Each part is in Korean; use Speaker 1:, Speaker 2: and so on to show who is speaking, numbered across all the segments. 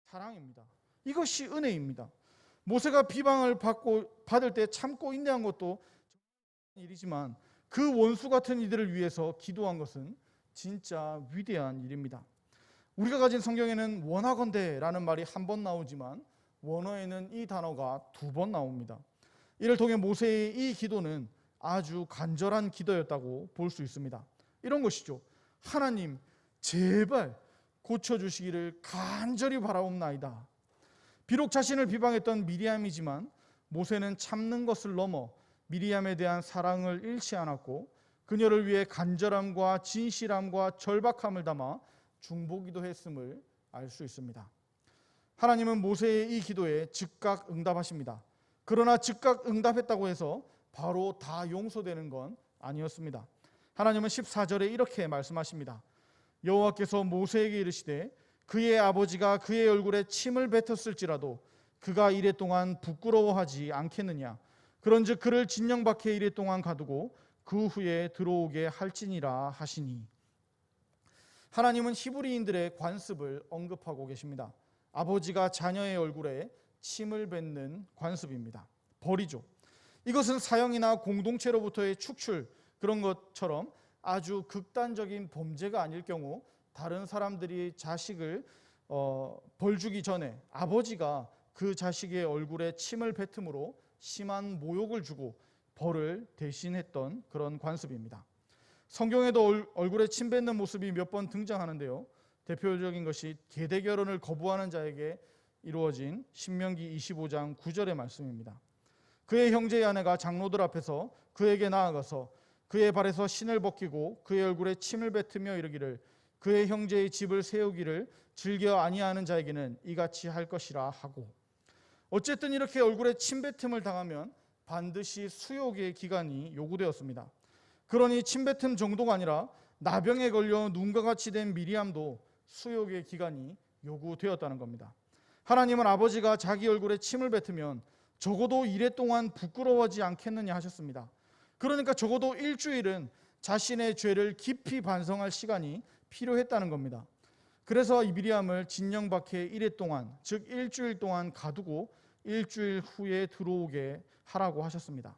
Speaker 1: 사랑입니다. 이것이 은혜입니다. 모세가 비방을 받을 때 참고 인내한 것도 일이지만 그 원수 같은 이들을 위해서 기도한 것은 진짜 위대한 일입니다. 우리가 가진 성경에는 원하건대라는 말이 한 번 나오지만 원어에는 이 단어가 2번 나옵니다. 이를 통해 모세의 이 기도는 아주 간절한 기도였다고 볼 수 있습니다. 이런 것이죠. 하나님, 제발 고쳐주시기를 간절히 바라옵나이다. 비록 자신을 비방했던 미리암이지만 모세는 참는 것을 넘어 미리암에 대한 사랑을 잃지 않았고 그녀를 위해 간절함과 진실함과 절박함을 담아 중보기도 했음을 알 수 있습니다. 하나님은 모세의 이 기도에 즉각 응답하십니다. 그러나 즉각 응답했다고 해서 바로 다 용서되는 건 아니었습니다. 하나님은 14절에 이렇게 말씀하십니다. 여호와께서 모세에게 이르시되 그의 아버지가 그의 얼굴에 침을 뱉었을지라도 그가 이랫동안 부끄러워하지 않겠느냐. 그런즉 그를 진영 밖에 이랫동안 가두고 그 후에 들어오게 할지니라 하시니. 하나님은 히브리인들의 관습을 언급하고 계십니다. 아버지가 자녀의 얼굴에 침을 뱉는 관습입니다. 벌이죠. 이것은 사형이나 공동체로부터의 축출 그런 것처럼 아주 극단적인 범죄가 아닐 경우 다른 사람들이 자식을 벌 주기 전에 아버지가 그 자식의 얼굴에 침을 뱉음으로 심한 모욕을 주고 벌을 대신했던 그런 관습입니다. 성경에도 얼굴에 침 뱉는 모습이 몇 번 등장하는데요. 대표적인 것이 계대 결혼을 거부하는 자에게 이루어진 신명기 25장 9절의 말씀입니다. 그의 형제의 아내가 장로들 앞에서 그에게 나아가서 그의 발에서 신을 벗기고 그의 얼굴에 침을 뱉으며 이르기를 그의 형제의 집을 세우기를 즐겨 아니하는 자에게는 이같이 할 것이라 하고. 어쨌든 이렇게 얼굴에 침뱉음을 당하면 반드시 수욕의 기간이 요구되었습니다. 그러니 침뱉음 정도가 아니라 나병에 걸려 눈과 같이 된 미리암도 수욕의 기간이 요구되었다는 겁니다. 하나님은 아버지가 자기 얼굴에 침을 뱉으면 적어도 이래 동안 부끄러워하지 않겠느냐 하셨습니다. 그러니까 적어도 일주일은 자신의 죄를 깊이 반성할 시간이 필요했다는 겁니다. 그래서 이 미리암을 진영 밖에 이래 동안, 즉 일주일 동안 가두고 일주일 후에 들어오게 하라고 하셨습니다.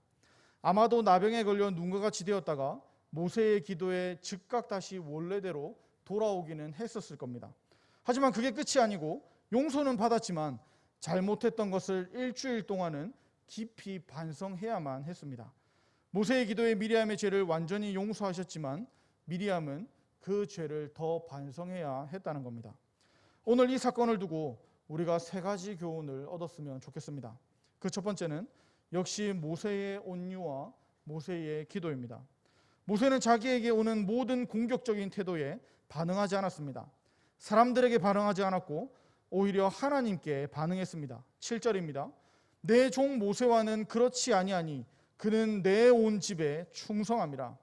Speaker 1: 아마도 나병에 걸려 눈과 같이 되었다가 모세의 기도에 즉각 다시 원래대로 돌아오기는 했었을 겁니다. 하지만 그게 끝이 아니고 용서는 받았지만 잘못했던 것을 일주일 동안은 깊이 반성해야만 했습니다. 모세의 기도에 미리암의 죄를 완전히 용서하셨지만 미리암은 그 죄를 더 반성해야 했다는 겁니다. 오늘 이 사건을 두고 우리가 3가지 교훈을 얻었으면 좋겠습니다. 그 첫 번째는 역시 모세의 온유와 모세의 기도입니다. 모세는 자기에게 오는 모든 공격적인 태도에 반응하지 않았습니다. 사람들에게 반응하지 않았고 오히려 하나님께 반응했습니다. 7절입니다. 내 종 모세와는 그렇지 아니하니 그는 내 온 집에 충성함이라.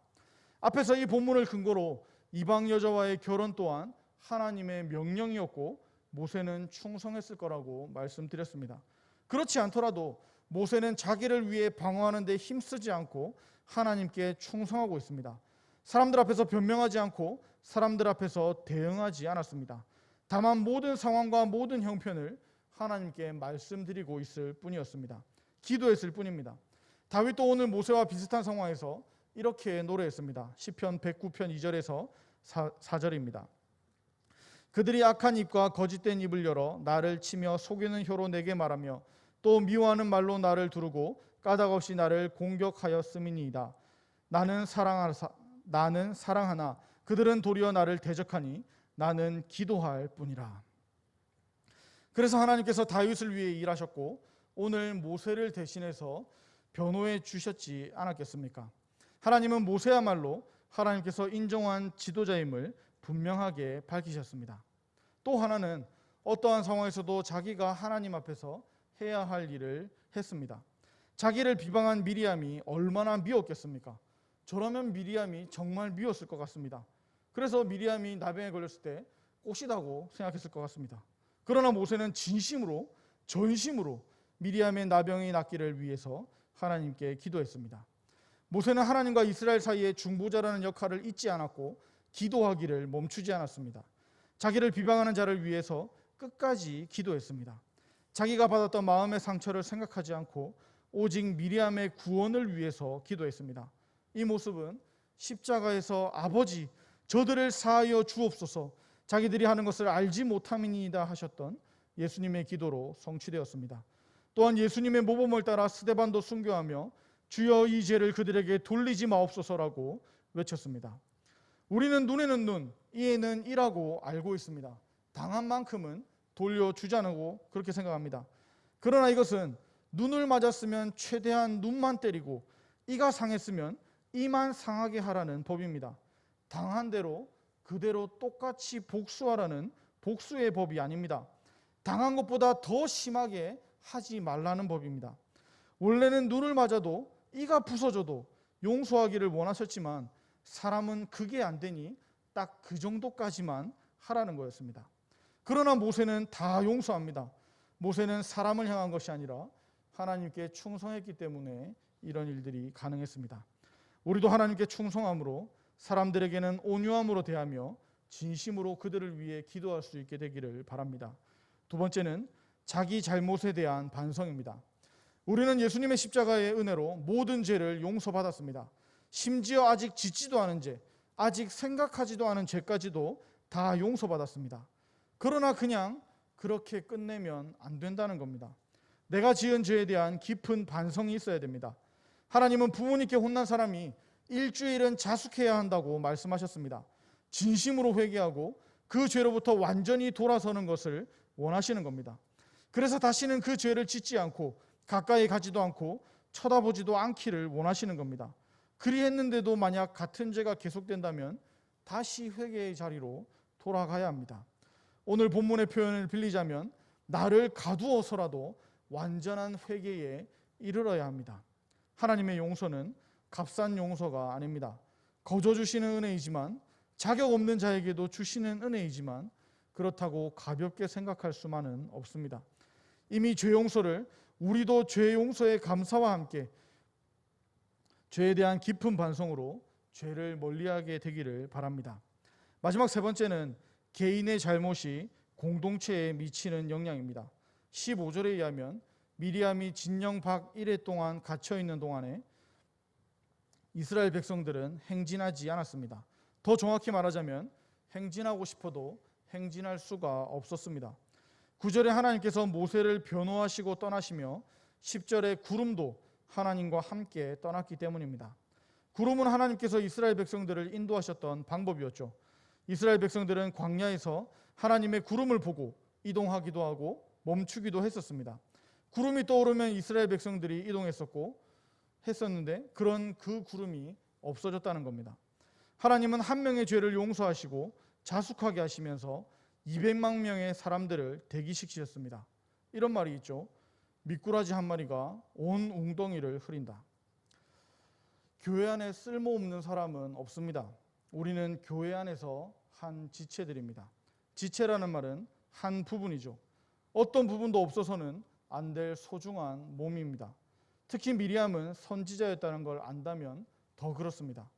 Speaker 1: 앞에서 이 본문을 근거로 이방 여자와의 결혼 또한 하나님의 명령이었고 모세는 충성했을 거라고 말씀드렸습니다. 그렇지 않더라도 모세는 자기를 위해 방어하는 데 힘쓰지 않고 하나님께 충성하고 있습니다. 사람들 앞에서 변명하지 않고 사람들 앞에서 대응하지 않았습니다. 다만 모든 상황과 모든 형편을 하나님께 말씀드리고 있을 뿐이었습니다. 기도했을 뿐입니다. 다윗도 오늘 모세와 비슷한 상황에서 이렇게 노래했습니다. 시편 109편 2절에서 4절입니다. 그들이 악한 입과 거짓된 입을 열어 나를 치며 속이는 혀로 내게 말하며 또 미워하는 말로 나를 두르고 까닭없이 나를 공격하였음이니이다. 나는 사랑하나 그들은 도리어 나를 대적하니 나는 기도할 뿐이라. 그래서 하나님께서 다윗을 위해 일하셨고 오늘 모세를 대신해서 변호해 주셨지 않았겠습니까? 하나님은 모세야말로 하나님께서 인정한 지도자임을 분명하게 밝히셨습니다. 또 하나는 어떠한 상황에서도 자기가 하나님 앞에서 해야 할 일을 했습니다. 자기를 비방한 미리암이 얼마나 미웠겠습니까? 저라면 미리암이 정말 미웠을 것 같습니다. 그래서 미리암이 나병에 걸렸을 때 꽃이다고 생각했을 것 같습니다. 그러나 모세는 진심으로 전심으로 미리암의 나병이 낫기를 위해서 하나님께 기도했습니다. 모세는 하나님과 이스라엘 사이의 중보자라는 역할을 잊지 않았고 기도하기를 멈추지 않았습니다. 자기를 비방하는 자를 위해서 끝까지 기도했습니다. 자기가 받았던 마음의 상처를 생각하지 않고 오직 미리암의 구원을 위해서 기도했습니다. 이 모습은 십자가에서 아버지 저들을 사하여 주옵소서 자기들이 하는 것을 알지 못함이니이다 하셨던 예수님의 기도로 성취되었습니다. 또한 예수님의 모범을 따라 스데반도 순교하며 주여 이 죄를 그들에게 돌리지 마옵소서라고 외쳤습니다. 우리는 눈에는 눈, 이에는 이라고 알고 있습니다. 당한 만큼은 돌려주자고 그렇게 생각합니다. 그러나 이것은 눈을 맞았으면 최대한 눈만 때리고 이가 상했으면 이만 상하게 하라는 법입니다. 당한 대로 그대로 똑같이 복수하라는 복수의 법이 아닙니다. 당한 것보다 더 심하게 하지 말라는 법입니다. 원래는 눈을 맞아도 이가 부서져도 용서하기를 원하셨지만 사람은 그게 안 되니 딱 그 정도까지만 하라는 거였습니다. 그러나 모세는 다 용서합니다. 모세는 사람을 향한 것이 아니라 하나님께 충성했기 때문에 이런 일들이 가능했습니다. 우리도 하나님께 충성함으로 사람들에게는 온유함으로 대하며 진심으로 그들을 위해 기도할 수 있게 되기를 바랍니다. 두 번째는 자기 잘못에 대한 반성입니다. 우리는 예수님의 십자가의 은혜로 모든 죄를 용서받았습니다. 심지어 아직 짓지도 않은 죄, 아직 생각하지도 않은 죄까지도 다 용서받았습니다. 그러나 그냥 그렇게 끝내면 안 된다는 겁니다. 내가 지은 죄에 대한 깊은 반성이 있어야 됩니다. 하나님은 부모님께 혼난 사람이 일주일은 자숙해야 한다고 말씀하셨습니다. 진심으로 회개하고 그 죄로부터 완전히 돌아서는 것을 원하시는 겁니다. 그래서 다시는 그 죄를 짓지 않고 가까이 가지도 않고 쳐다보지도 않기를 원하시는 겁니다. 그리했는데도 만약 같은 죄가 계속된다면 다시 회개의 자리로 돌아가야 합니다. 오늘 본문의 표현을 빌리자면 나를 가두어서라도 완전한 회개에 이르러야 합니다. 하나님의 용서는 값싼 용서가 아닙니다. 거저 주시는 은혜이지만 자격 없는 자에게도 주시는 은혜이지만 그렇다고 가볍게 생각할 수만은 없습니다. 이미 죄 용서를 우리도 죄 용서의 감사와 함께 죄에 대한 깊은 반성으로 죄를 멀리하게 되기를 바랍니다. 마지막 세 번째는 개인의 잘못이 공동체에 미치는 영향입니다. 15절에 의하면 미리암이 진영 밖 1회 동안 갇혀 있는 동안에 이스라엘 백성들은 행진하지 않았습니다. 더 정확히 말하자면 행진하고 싶어도 행진할 수가 없었습니다. 9절에 하나님께서 모세를 변호하시고 떠나시며 10절에 구름도 하나님과 함께 떠났기 때문입니다. 구름은 하나님께서 이스라엘 백성들을 인도하셨던 방법이었죠. 이스라엘 백성들은 광야에서 하나님의 구름을 보고 이동하기도 하고 멈추기도 했었습니다. 구름이 떠오르면 이스라엘 백성들이 이동했었고 했었는데 그런 그 구름이 없어졌다는 겁니다. 하나님은 한 명의 죄를 용서하시고 자숙하게 하시면서 200만 명의 사람들을 대기시키셨습니다. 이런 말이 있죠. 미꾸라지 한 마리가 온 웅덩이를 흐린다. 교회 안에 쓸모없는 사람은 없습니다. 우리는 교회 안에서 한 지체들입니다. 지체라는 말은 한 부분이죠. 어떤 부분도 없어서는 안 될 소중한 몸입니다. 특히 미리암은 선지자였다는 걸 안다면 더 그렇습니다.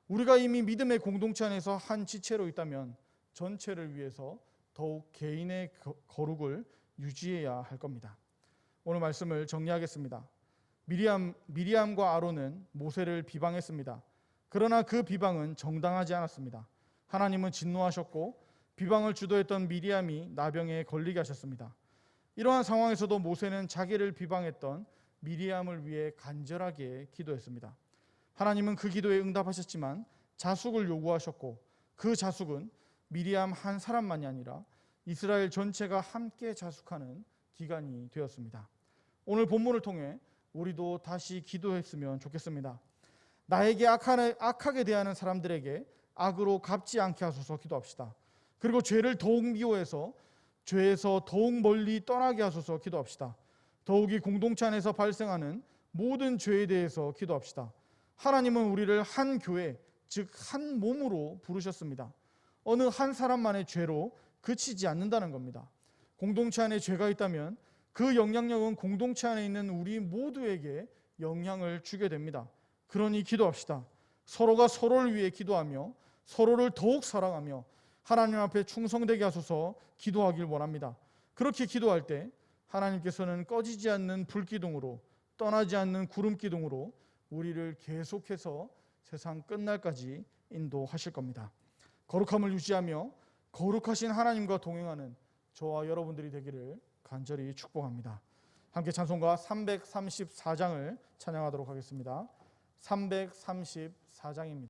Speaker 1: 우리가 이미 믿음의 공동체 안에서 한 지체로 있다면 전체를 위해서 더욱 개인의 거룩을 유지해야 할 겁니다. 오늘 말씀을 정리하겠습니다. 미리암과 아론은 모세를 비방했습니다. 그러나 그 비방은 정당하지 않았습니다. 하나님은 진노하셨고 비방을 주도했던 미리암이 나병에 걸리게 하셨습니다. 이러한 상황에서도 모세는 자기를 비방했던 미리암을 위해 간절하게 기도했습니다. 하나님은 그 기도에 응답하셨지만 자숙을 요구하셨고 그 자숙은 미리암 한 사람만이 아니라 이스라엘 전체가 함께 자숙하는 기간이 되었습니다. 오늘 본문을 통해 우리도 다시 기도했으면 좋겠습니다. 나에게 악하게 대하는 사람들에게 악으로 갚지 않게 하소서 기도합시다. 그리고 죄를 더욱 미워해서 죄에서 더욱 멀리 떠나게 하소서 기도합시다. 더욱이 공동체 안에서 발생하는 모든 죄에 대해서 기도합시다. 하나님은 우리를 한 교회, 즉 한 몸으로 부르셨습니다. 어느 한 사람만의 죄로 그치지 않는다는 겁니다. 공동체 안에 죄가 있다면 그 영향력은 공동체 안에 있는 우리 모두에게 영향을 주게 됩니다. 그러니 기도합시다. 서로가 서로를 위해 기도하며 서로를 더욱 사랑하며 하나님 앞에 충성되게 하소서 기도하길 원합니다. 그렇게 기도할 때 하나님께서는 꺼지지 않는 불기둥으로, 떠나지 않는 구름기둥으로 우리를 계속해서 세상 끝날까지 인도하실 겁니다. 거룩함을 유지하며 거룩하신 하나님과 동행하는 저와 여러분들이 되기를 간절히 축복합니다. 함께 찬송가 334장을 찬양하도록 하겠습니다. 334장입니다.